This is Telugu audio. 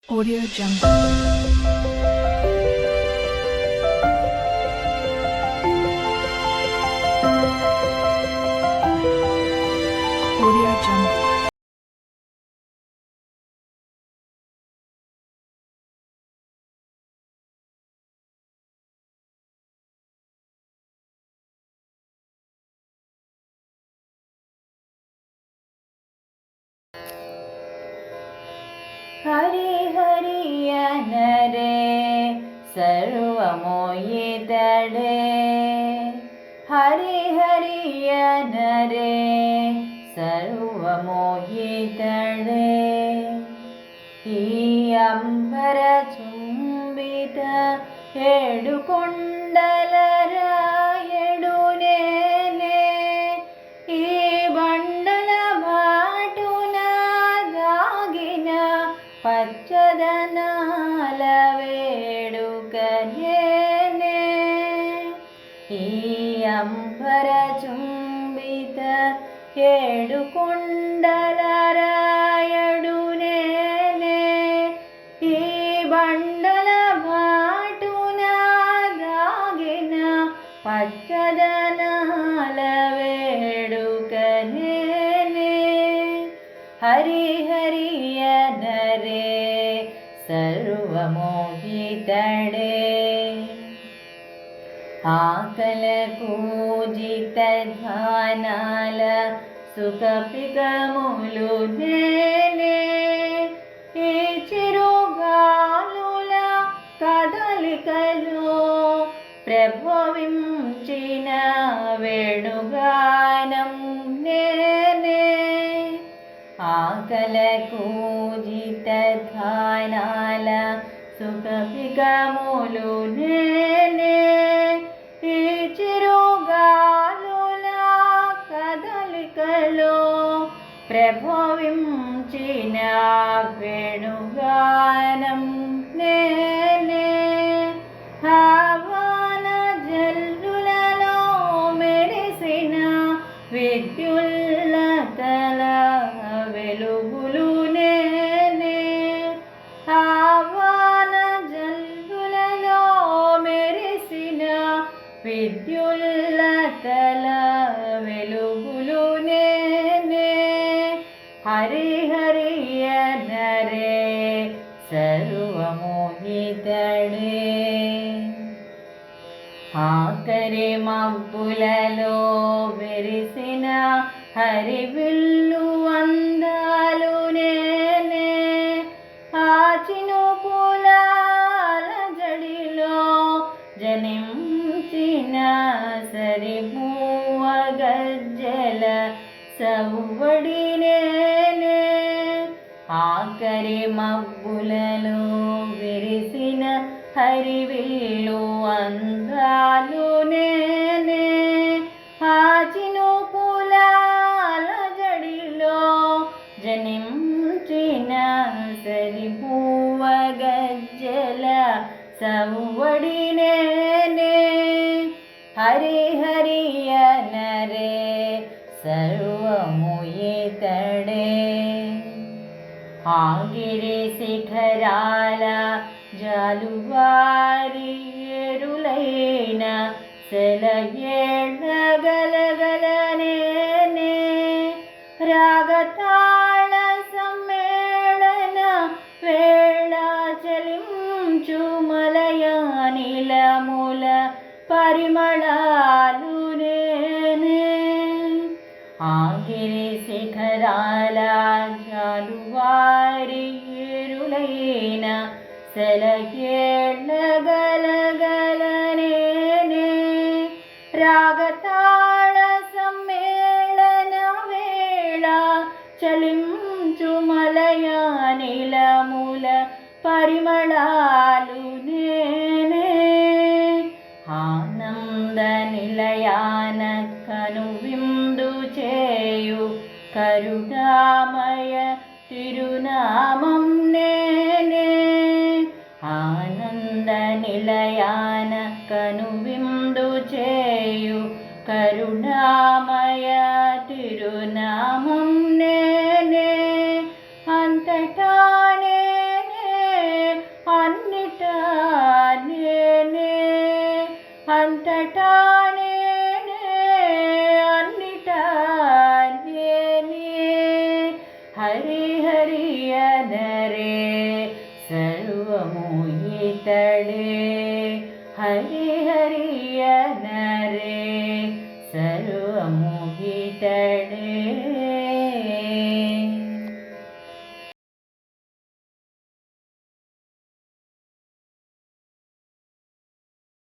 Audio Jungle. Audio Jungle. Hari Hari अनरे सर्वमोयितडे Hari Hari अनरे सर्वमोयितडे ఈ అంబర చుంబిత ఏడుకొండల రాయడు నేనే ఈ బండల బాటున దాగిన పచ్చదనాల వేడుక నేనే ఈ అంబర చుంబిత ఏడుకొండల రాయడు నేనే ఈ బండల బాటున దాగిన పచ్చదనాల వేడుక నేనే హరి హరి అనరే సర్వమోహితడే ఆకల కూజిత ధ్యానాల సుఖపికములు నేనే ఈ చిరుగాలుల కదలికలో ప్రభవించిన వేణుగానం నేనే ఆకల కూజిత ధ్యానాల సుఖపికములు నేనే ఈ చిరుగాలుల కదలికలో ప్రభవించిన వేణుగానం నేనే హవాన జల్లులలో మెరిసిన విద్యుల్లతల వెలుగులు నేనే హవాన జల్లులలో మెరిసిన విద్యుల్లతల వెలుగులు నేనే హరి హరి అనరే సర్వమోహితడే ఆకరి మబ్బులలో విరిసిన హరివిల్లు అందాలు నేనే ఆ చినుకుల అలజడిలో జనించిన సరిమూవ గజ్జల సవ్వడి నేనే ఆకరి మబ్బులలో విరిసిన హరివిల్లు అందాలు నేనే ఆ చినుకుల అలజడిలో జనించిన సరిమూవ గజ్జల సవ్వడి నేనే హరి హరి అనరే సర్వమోహితడే ఆగిరి శిఖరాల జాలువారి ఏరులైన సెలయేళ్ళగలగలనేనే రాగతాళ సమ్మేళన వేళ చలించు మలయానిలముల పరిమళాలు నేనే ఆగిరి శిఖరాల జాలువారి ఏరులైన సెలయేళ్ళగలగలనేనే రాగతాళ సమ్మేళన వేళ చలించు మలయానిలముల పరిమళాలు నేనే ఆనంద నిలయాన కనువిందు చేయు కరుణామయ తిరునామం నేనే ఆనంద నిలయాన కనువిందు చేయు కరుణామయ తిరునామం నేనే అంతటా నేనే ಹರಿ ಹರಿಯನರೆ